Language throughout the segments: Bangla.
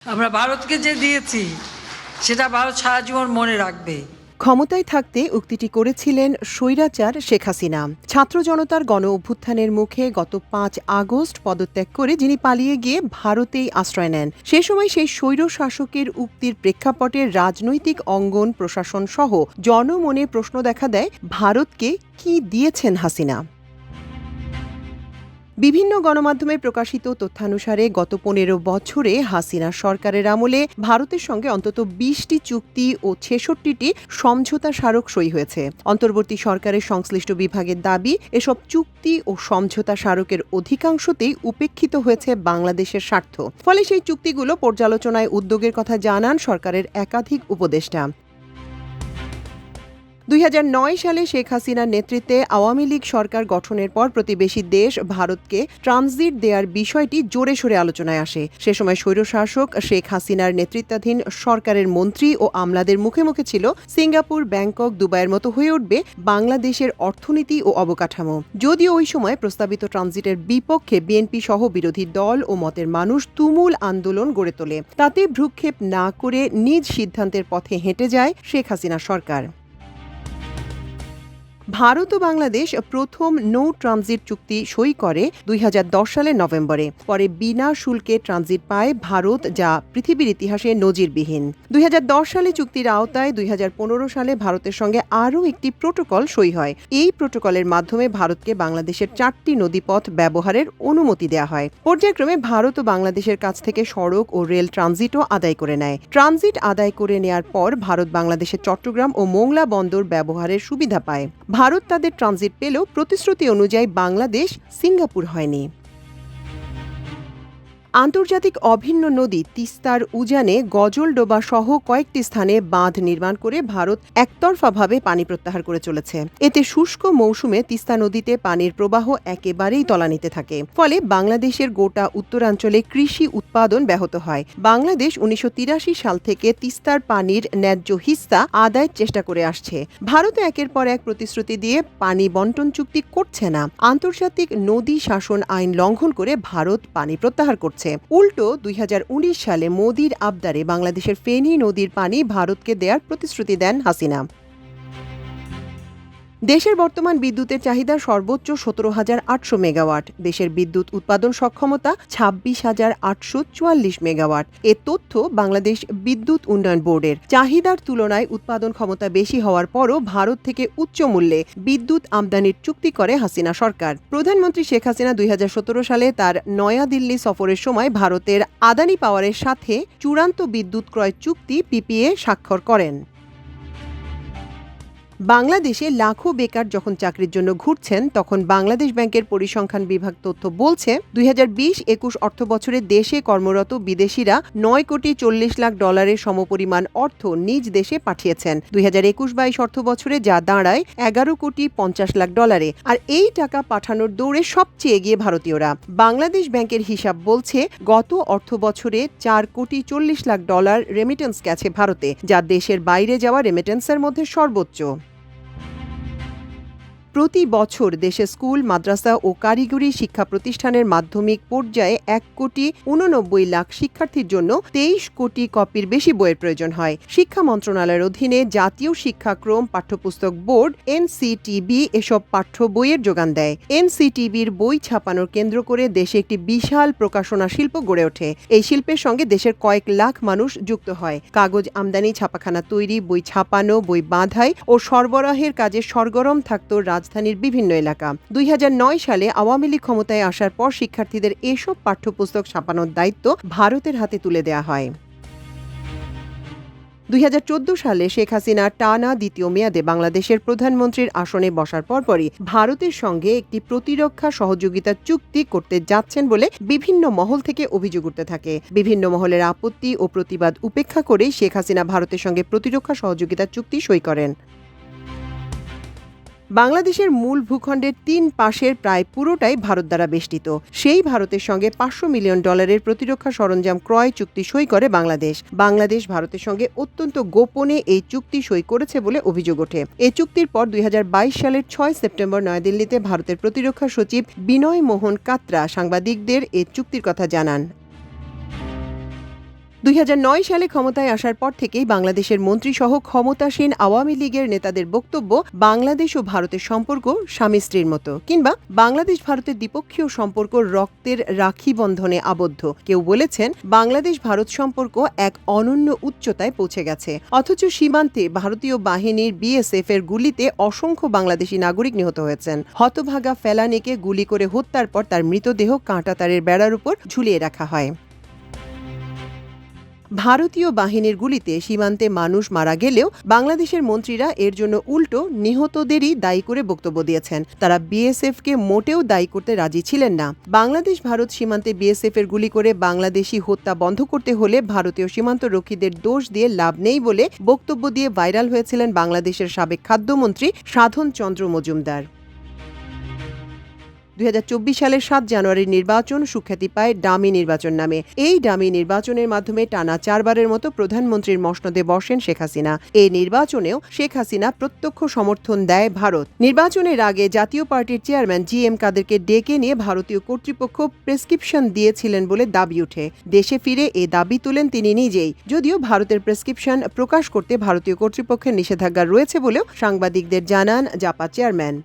আমরা ভারতকে যে দিয়েছি সেটা ভারত সারা জীবন মনে রাখবে। ক্ষমতায় থাকতে উক্তিটি করেছিলেন স্বৈরাচার শেখ হাসিনা। ছাত্র জনতার গণ অভ্যুত্থানের মুখে গত ৫ আগস্ট পদত্যাগ করে যিনি পালিয়ে গিয়ে ভারতেই আশ্রয় নেন। সে সময় সেই স্বৈর শাসকের উক্তির প্রেক্ষাপটে রাজনৈতিক অঙ্গন, প্রশাসন সহ জনমনে প্রশ্ন দেখা দেয়, ভারতকে কি দিয়েছেন হাসিনা? বিভিন্ন গণমাধ্যমে প্রকাশিত তথ্যানুসারে গত ১৫ বছরে হাসিনা সরকারের আমলে ভারতের সঙ্গে অন্তত ২০টি চুক্তি ও ৬৬টি সমঝোতা স্মারক সই হয়েছে। অন্তর্বর্তী সরকারের সংশ্লিষ্ট বিভাগের দাবি, এসব চুক্তি ও সমঝোতা স্মারকের অধিকাংশতেই উপেক্ষিত হয়েছে বাংলাদেশের স্বার্থ। ফলে সেই চুক্তিগুলো পর্যালোচনায় উদ্যোগের কথা জানান সরকারের একাধিক উপদেষ্টা। ২০০৯ সালে শেখ হাসিনার নেতৃত্বে আওয়ামী লীগ সরকার গঠনের পর প্রতিবেশী দেশ ভারতকে ট্রানজিট দেওয়ার বিষয়টি জোরে সোরে আলোচনায় আসে। সে সময় স্বৈরশাসক শেখ হাসিনার নেতৃত্বাধীন সরকারের মন্ত্রী ও আমলাদের মুখে মুখে ছিল সিঙ্গাপুর, ব্যাংকক, দুবাইয়ের মতো হয়ে উঠবে বাংলাদেশের অর্থনীতি ও অবকাঠামো। যদিও ওই সময় প্রস্তাবিত ট্রানজিটের বিপক্ষে বিএনপি সহ বিরোধী দল ও মতের মানুষ তুমুল আন্দোলন গড়ে তোলে। তাতে ভ্রুক্ষেপ না করে নিজ সিদ্ধান্তের পথে হেঁটে যায় শেখ হাসিনা সরকার। ভারত ও বাংলাদেশ প্রথম নো ট্রানজিট চুক্তি সই করে ২০১০ সালের নভেম্বরে। পরে বিনা শুল্কে ট্রানজিট পায় ভারত, যা পৃথিবীর ইতিহাসে নজিরবিহীন। ২০১০ সালে চুক্তির আওতায় ২০১৫ সালে ভারতের সঙ্গে আরও একটি প্রোটোকল সই হয়। এই প্রোটোকলের মাধ্যমে ভারতকে বাংলাদেশের ৪টি নদীপথ ব্যবহারের অনুমতি দেওয়া হয়। পর্যায়ক্রমে ভারত ও বাংলাদেশের কাছ থেকে সড়ক ও রেল ট্রানজিটও আদায় করে নেয়। ট্রানজিট আদায় করে নেয়ার পর ভারত বাংলাদেশের চট্টগ্রাম ও মোংলা বন্দর ব্যবহারের সুবিধা পায়। ভারত তাদের ট্রানজিট পেলেও প্রতিশ্রুতি অনুযায়ী বাংলাদেশ সিঙ্গাপুর হয়নি। আন্তর্জাতিক অভিন্ন নদী তিস্তার উজানে গজলডোবা সহ কয়েকটি স্থানে বাঁধ নির্মাণ করে ভারত একতরফাভাবে পানি প্রত্যাহার করে চলেছে। এতে শুষ্ক মৌসুমে তিস্তা নদীতে পানির প্রবাহ একেবারেই তলানিতে থাকে। ফলে বাংলাদেশের গোটা উত্তরাঞ্চলে কৃষি উৎপাদন ব্যাহত হয়। বাংলাদেশ ১৯৮৩ সাল থেকে তিস্তার পানির ন্যায্য হিস্সা আদায়ের চেষ্টা করে আসছে। ভারত একের পর এক প্রতিশ্রুতি দিয়ে পানি বন্টন চুক্তি করছে না। আন্তর্জাতিক নদী শাসন আইন লঙ্ঘন করে ভারত পানি প্রত্যাহার করছে। উল্টো ২০১৯ সালে মোদির আবদারে বাংলাদেশের ফেনী নদীর পানি ভারতকে দেওয়ার প্রতিশ্রুতি দেন হাসিনা। দেশের বর্তমান বিদ্যুতের চাহিদা সর্বোচ্চ ১৭,৮০০ মেগাওয়াট। দেশের বিদ্যুৎ উৎপাদন সক্ষমতা ২৬,৮৪৪ মেগাওয়াট। এ তথ্য বাংলাদেশ বিদ্যুৎ উন্নয়ন বোর্ডের। চাহিদার তুলনায় উৎপাদন ক্ষমতা বেশি হওয়ার পরও ভারত থেকে উচ্চ মূল্যে বিদ্যুৎ আমদানির চুক্তি করে হাসিনা সরকার। প্রধানমন্ত্রী শেখ হাসিনা ২০১৭ সালে তার নয়াদিল্লি সফরের সময় ভারতের আদানি পাওয়ারের সাথে চূড়ান্ত বিদ্যুৎ ক্রয় চুক্তি পিপিএ স্বাক্ষর করেন। বাংলাদেশে লাখো বেকার যখন চাকরির জন্য ঘুরছেন, তখন বাংলাদেশ ব্যাংকের পরিসংখ্যান বিভাগ তথ্য বলছে ২০২০-২১ অর্থবছরে দেশে কর্মরত বিদেশিরা $৯,৪০,০০,০০০ সমপরিমাণ অর্থ নিজ দেশে পাঠিয়েছেন। ২০২১-২২ অর্থবছরে যা দাঁড়ায় $11,50,০০,০০০। আর এই টাকা পাঠানোর দৌড়ে সবচেয়ে এগিয়ে ভারতীয়রা। বাংলাদেশ ব্যাংকের হিসাব বলছে গত অর্থবছরে $4,40,০০,০০০ রেমিটেন্স গেছে ভারতে, যা দেশের বাইরে যাওয়া রেমিটেন্সের মধ্যে সর্বোচ্চ। প্রতি বছর দেশে স্কুল, মাদ্রাসা ও কারিগরি শিক্ষা প্রতিষ্ঠানের মাধ্যমিক পর্যায়ে ১,৮৯,০০,০০০ শিক্ষার্থীর জন্য ২৩ কোটি কপির বেশি বইয়ের প্রয়োজন হয়। শিক্ষা মন্ত্রণালয়ের অধীনে জাতীয় শিক্ষাক্রম পাঠ্যপুস্তক বোর্ড এনসিটিবি এসব পাঠ্য বইয়ের যোগান দেয়। এনসিটিবির বই ছাপানোর কেন্দ্র করে দেশে একটি বিশাল প্রকাশনা শিল্প গড়ে ওঠে। এই শিল্পের সঙ্গে দেশের কয়েক লাখ মানুষ যুক্ত হয়। কাগজ আমদানি, ছাপাখানা তৈরি, বই ছাপানো, বই বাঁধাই ও সরবরাহের কাজে সরগরম থাকত রাজধানীর বিভিন্ন এলাকা। ২০০৯ সালে আওয়ামী লীগ ক্ষমতায় আসার পর শিক্ষার্থীদের এসব পাঠ্যপুস্তক ছাপানোর দায়িত্ব ভারতের হাতে তুলে দেওয়া হয়। ২০১৪ সালে শেখ হাসিনা টানা দ্বিতীয় মেয়াদে বাংলাদেশের প্রধানমন্ত্রীর আসনে বসার পরপরই ভারতের সঙ্গে একটি প্রতিরক্ষা সহযোগিতা চুক্তি করতে যাচ্ছেন বলে বিভিন্ন মহল থেকে অভিযোগ উঠতে থাকে। বিভিন্ন মহলের আপত্তি ও প্রতিবাদ উপেক্ষা করেই শেখ হাসিনা ভারতের সঙ্গে প্রতিরক্ষা সহযোগিতা চুক্তি সই করেন। বাংলাদেশের মূল ভূখণ্ডের ৩ পাশের প্রায় পুরোটাই ভারত দ্বারা বেষ্টিত। সেই ভারতের সঙ্গে $৫০০ মিলিয়ন প্রতিরক্ষা সরঞ্জাম ক্রয় চুক্তি সই করে বাংলাদেশ। বাংলাদেশ ভারতের সঙ্গে অত্যন্ত গোপনে এই চুক্তি সই করেছে বলে অভিযোগ ওঠে। এই চুক্তির পর ২০২২ সালের ৬ সেপ্টেম্বর নয়াদিল্লিতে ভারতের প্রতিরক্ষা সচিব বিনয় মোহন কাত্রা সাংবাদিকদের এই চুক্তির কথা জানান। 2009 সালে ক্ষমতায় আসার পর থেকেই বাংলাদেশের মন্ত্রীসহ ক্ষমতাসীন আওয়ামী লীগের নেতাদের বক্তব্য বাংলাদেশ ও ভারতের সম্পর্ক স্বামী স্ত্রীর মতো, কিংবা বাংলাদেশ ভারতের দ্বিপক্ষীয় সম্পর্ক রক্তের রাখি বন্ধনে আবদ্ধ। কেউ বলেছেন বাংলাদেশ ভারত সম্পর্ক এক অনন্য উচ্চতায় পৌঁছে গেছে, অথচ সীমান্তে ভারতীয় বাহিনীর বিএসএফ এর গুলিতে অসংখ্য বাংলাদেশি নাগরিক নিহত হয়েছেন। হতভাগা ফেলানীকে গুলি করে হত্যার পর তার মৃতদেহ কাঁটাতারের বেড়ার উপর ঝুলিয়ে রাখা হয়। ভারতীয় বাহিনীর গুলিতে সীমান্তে মানুষ মারা গেলেও বাংলাদেশের মন্ত্রীরা এর জন্য উল্টো নিহতদেরই দায়ী করে বক্তব্য দিয়েছেন। তারা বিএসএফকে মোটেও দায়ী করতে রাজি ছিলেন না। বাংলাদেশ ভারত সীমান্তে বিএসএফ এর গুলি করে বাংলাদেশি হত্যা বন্ধ করতে হলে ভারতীয় সীমান্ত রক্ষীদের দোষ দিয়ে লাভ নেই বলে বক্তব্য দিয়ে ভাইরাল হয়েছিলেন বাংলাদেশের সাবেক খাদ্যমন্ত্রী সাধন চন্দ্র মজুমদার। 2024 সালের 7 জানুয়ারির নির্বাচন সুখ্যাতি পায় ডামি নির্বাচন নামে। এই ডামি নির্বাচনের মাধ্যমে টানা 4 বারের মতো প্রধানমন্ত্রীর মসনদে বসেন শেখ হাসিনা। এই নির্বাচনেও শেখ হাসিনা প্রত্যক্ষ সমর্থন দেয় ভারত। নির্বাচনের আগে জাতীয় পার্টির চেয়ারম্যান জি.এম. কাদেরকে ডেকে নিয়ে ভারতীয় কর্তৃপক্ষ প্রেসক্রিপশন দিয়েছিলেন বলে দাবি ওঠে। দেশে ফিরে এ দাবি তোলেন তিনি নিজেই, যদিও ভারতের প্রেসক্রিপশন প্রকাশ করতে ভারতীয় কর্তৃপক্ষের নিষেধাজ্ঞা রয়েছে বলেও সাংবাদিকদের জানান জাপা চেয়ারম্যান।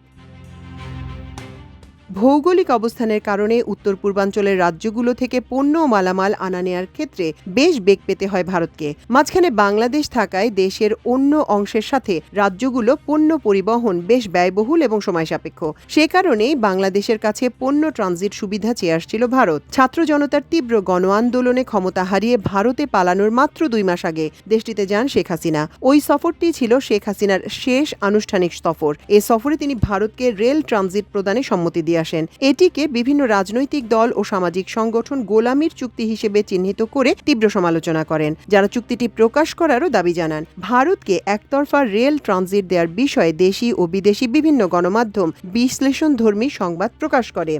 ভৌগোলিক অবস্থানের কারণে উত্তর পূর্বাঞ্চলের রাজ্যগুলো থেকে পণ্য ও মালামাল আনা নেয়ার ক্ষেত্রে বেশ বেগ পেতে হয় ভারতকে। মাঝখানে বাংলাদেশ থাকায় দেশের অন্য অংশের সাথে রাজ্যগুলো পণ্য পরিবহন বেশ ব্যয়বহুল এবং সময় সাপেক্ষ। সে কারণেই বাংলাদেশের কাছে পণ্য ট্রানজিট সুবিধা চেয়ে আসছিল ভারত। ছাত্র জনতার তীব্র গণ আন্দোলনে ক্ষমতা হারিয়ে ভারতে পালানোর মাত্র 2 মাস আগে দেশটিতে যান শেখ হাসিনা। ওই সফরটি ছিল শেখ হাসিনার শেষ আনুষ্ঠানিক সফর। এ সফরে তিনি ভারতকে রেল ট্রানজিট প্রদানে সম্মতি দিয়ে আসেন। এটিকে বিভিন্ন রাজনৈতিক দল ও সামাজিক সংগঠন গোলামির চুক্তি হিসেবে চিহ্নিত করে তীব্র সমালোচনা করেন, যারা চুক্তিটি প্রকাশ করারও দাবি জানান। ভারতকে একতরফা রেল ট্রানজিট দেওয়ার বিষয়ে দেশি ও বিদেশি বিভিন্ন গণমাধ্যম বিশ্লেষণধর্মী সংবাদ প্রকাশ করে।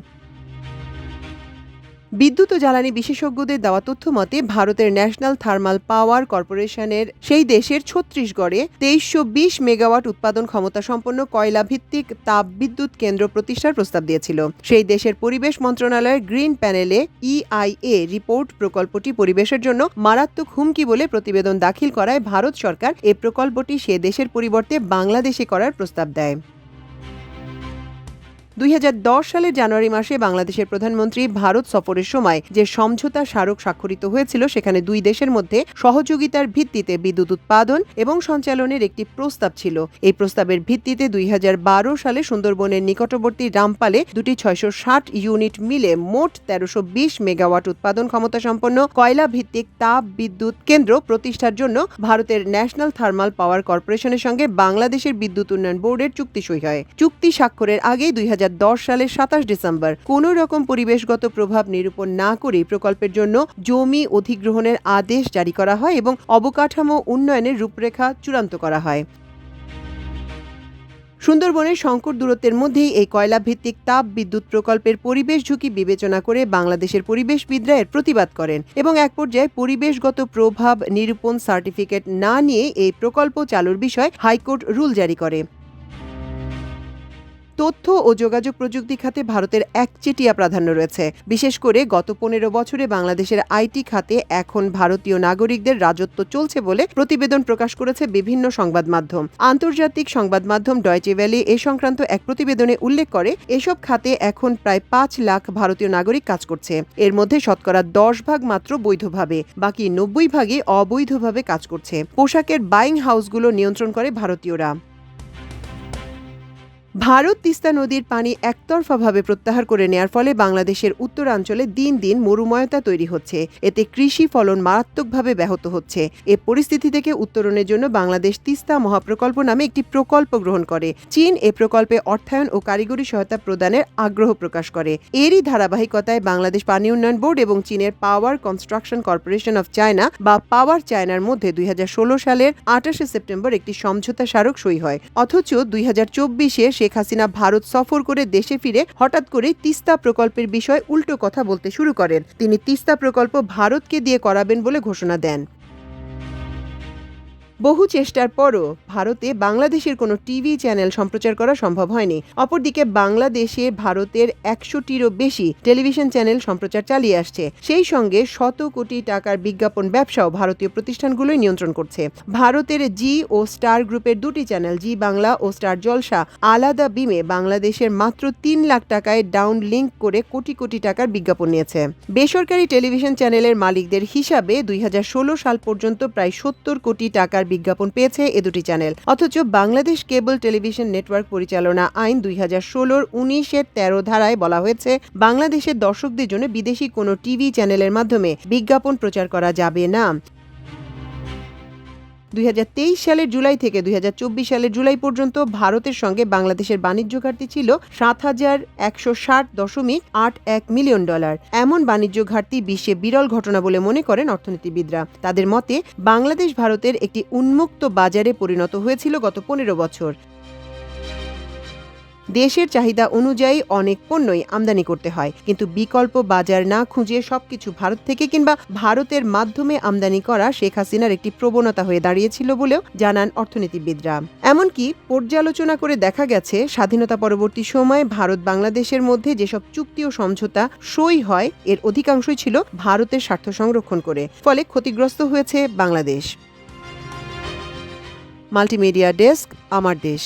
বিদ্যুৎ ও জ্বালানি বিশেষজ্ঞদের দেওয়া তথ্য মতে ভারতের ন্যাশনাল থার্মাল পাওয়ার কর্পোরেশনের সেই দেশের ছত্তিশগড়ে 2320 মেগাওয়াট উৎপাদন ক্ষমতা সম্পন্ন কয়লা ভিত্তিক তাপ বিদ্যুৎ কেন্দ্র প্রতিষ্ঠার প্রস্তাব দিয়েছিল। সেই দেশের পরিবেশ মন্ত্রণালয়ের গ্রিন প্যানেলে ইআইএ রিপোর্ট প্রকল্পটি পরিবেশের জন্য মারাত্মক হুমকি বলে প্রতিবেদন দাখিল করায় ভারত সরকার এ প্রকল্পটি সে দেশের পরিবর্তে বাংলাদেশে করার প্রস্তাব দেয়। 2010 সালের জানুয়ারি মাসে বাংলাদেশের প্রধানমন্ত্রী ভারত সফরের সময় যে সমঝোতা স্মারক স্বাক্ষরিত হয়েছিল, সেখানে 2 দেশের মধ্যে সহযোগিতার ভিত্তিতে বিদ্যুৎ উৎপাদন এবং সঞ্চালনের একটি প্রস্তাব ছিল। এই প্রস্তাবের ভিত্তিতে 2012 সালে সুন্দরবনের নিকটবর্তী রামপালে দুটি 660 ইউনিট মিলে মোট 1320 মেগাওয়াট উৎপাদন ক্ষমতা সম্পন্ন কয়লা ভিত্তিক তাপ বিদ্যুৎ কেন্দ্র প্রতিষ্ঠার জন্য ভারতের ন্যাশনাল থার্মাল পাওয়ার কর্পোরেশনের সঙ্গে বাংলাদেশের বিদ্যুৎ উন্নয়ন বোর্ডের চুক্তি সই হয়। চুক্তি স্বাক্ষরের আগেই 2010 সালের 27 ডিসেম্বর কোনো রকম পরিবেশগত প্রভাব নিরূপণ না করে প্রকল্পের জন্য জমি অধিগ্রহণের আদেশ জারি করা হয় এবং অবকাঠামো উন্নয়নের রূপরেখা চূড়ান্ত করা হয়। সুন্দরবনের সংকট দূরত্বের মধ্যেই এই কয়লা ভিত্তিক তাপ বিদ্যুৎ প্রকল্পের পরিবেশ ঝুঁকি বিবেচনা করে বাংলাদেশের পরিবেশবিদরা এর প্রতিবাদ করেন এবং এক পর্যায়ে পরিবেশগত প্রভাব নিরূপণ সার্টিফিকেট না নিয়ে এই প্রকল্প চালুর বিষয়ে হাইকোর্ট রুল জারি করে। তথ্য ও যোগাযোগ প্রযুক্তি খাতে ভারতের একচেটিয়া প্রাধান্য রয়েছে। বিশেষ করে গত 15 বছরে বাংলাদেশের আইটি খাতে এখন ভারতীয় নাগরিকদের রাজত্ব চলছে বলে প্রতিবেদন প্রকাশ করেছে বিভিন্ন সংবাদ মাধ্যম। আন্তর্জাতিক সংবাদ মাধ্যম ডয়েচে ভ্যালি এ সংক্রান্ত এক প্রতিবেদনে উল্লেখ করে এসব খাতে এখন প্রায় 5 লাখ ভারতীয় নাগরিক কাজ করছে। এর মধ্যে শতকরা 10 ভাগ মাত্র বৈধভাবে, বাকি 90 ভাগই অবৈধভাবে কাজ করছে। পোশাকের বাইং হাউসগুলো নিয়ন্ত্রণ করে ভারতীয়রা। ভারত তিস্তা নদীর পানি একতরফাভাবে প্রত্যাহার করে নেয়ার ফলে বাংলাদেশের উত্তরাঞ্চলে দিন দিন মরুময়তা তৈরি হচ্ছে। এতে কৃষি ফলন মারাত্মকভাবে ব্যাহত হচ্ছে। এ পরিস্থিতি থেকে উত্তরণের জন্য বাংলাদেশ তিস্তা মহাপ্রকল্প নামে একটি প্রকল্প গ্রহণ করে। চীন এ প্রকল্পে অর্থায়ন ও কারিগরি সহায়তা প্রদানের আগ্রহ প্রকাশ করে। এরই ধারাবাহিকতায় বাংলাদেশ পানি উন্নয়ন বোর্ড এবং চীনের পাওয়ার কনস্ট্রাকশন কর্পোরেশন অফ চায়না বা পাওয়ার চায়নার মধ্যে 2016 সালের 28 সেপ্টেম্বর একটি সমঝোতা স্মারক সই হয়। অথচ 2024-এ শেখ হাসিনা ভারত সফর করে দেশে ফিরে হঠাৎ করে তিস্তা প্রকল্পের বিষয়ে উল্টো কথা বলতে শুরু করেন। তিনি তিস্তা প্রকল্প ভারতকে দিয়ে করাবেন বলে ঘোষণা দেন। বহু চেষ্টার পরও ভারতে বাংলাদেশের কোনো টিভি চ্যানেল সম্প্রচার করা সম্ভব হয়নি। অপরদিকে বাংলাদেশে ভারতের 100টিরও বেশি টেলিভিশন চ্যানেল সম্প্রচার চালিয়ে আসছে। সেই সঙ্গে শত কোটি টাকার বিজ্ঞাপন ব্যবসাও ভারতীয় প্রতিষ্ঠানগুলোই নিয়ন্ত্রণ করছে। ভারতের জি ও স্টার গ্রুপের দুটি চ্যানেল জি বাংলা ও স্টার জলসা আলাদা বিমে বাংলাদেশের মাত্র 3 লাখ টাকায় ডাউন লিঙ্ক করে কোটি কোটি টাকার বিজ্ঞাপন নিয়েছে। বেসরকারি টেলিভিশন চ্যানেলের মালিকদের হিসাবে 2016 সাল পর্যন্ত প্রায় 70 কোটি টাকার বিজ্ঞাপন পেয়েছে এ দুটি চ্যানেল। অথচ বাংলাদেশ কেবল টেলিভিশন নেটওয়ার্ক পরিচালনা আইন 2016-র 19-এর 13 ধারায় বলা হয়েছে বাংলাদেশের দর্শকদের জন্য বিদেশি কোনো টিভি চ্যানেলের মাধ্যমে বিজ্ঞাপন প্রচার করা যাবে না। 2023 সালের জুলাই থেকে 2024 সালের জুলাই পর্যন্ত ভারতের সঙ্গে বাংলাদেশের বাণিজ্য ঘাটতি ছিল $7,160.81 মিলিয়ন। এমন বাণিজ্য ঘাটতি বিশ্বে বিরল ঘটনা বলে মনে করেন অর্থনীতিবিদরা। তাদের মতে বাংলাদেশ ভারতের একটি উন্মুক্ত বাজারে পরিণত হয়েছিল গত 15 বছর। দেশের চাহিদা অনুযায়ী অনেক পণ্যই আমদানি করতে হয়, কিন্তু বিকল্প বাজার না খুঁজে সবকিছু ভারত থেকে কিংবা ভারতের মাধ্যমে আমদানি করা শেখ হাসিনার একটি প্রবণতা হয়ে দাঁড়িয়েছিল বলেও জানান অর্থনীতিবিদরা। এমনকি পর্যালোচনা করে দেখা গেছে স্বাধীনতা পরবর্তী সময়ে ভারত বাংলাদেশের মধ্যে যেসব চুক্তি ও সমঝোতা সই হয় এর অধিকাংশই ছিল ভারতের স্বার্থ সংরক্ষণ করে, ফলে ক্ষতিগ্রস্ত হয়েছে বাংলাদেশ। মাল্টিমিডিয়া ডেস্ক, আমার দেশ।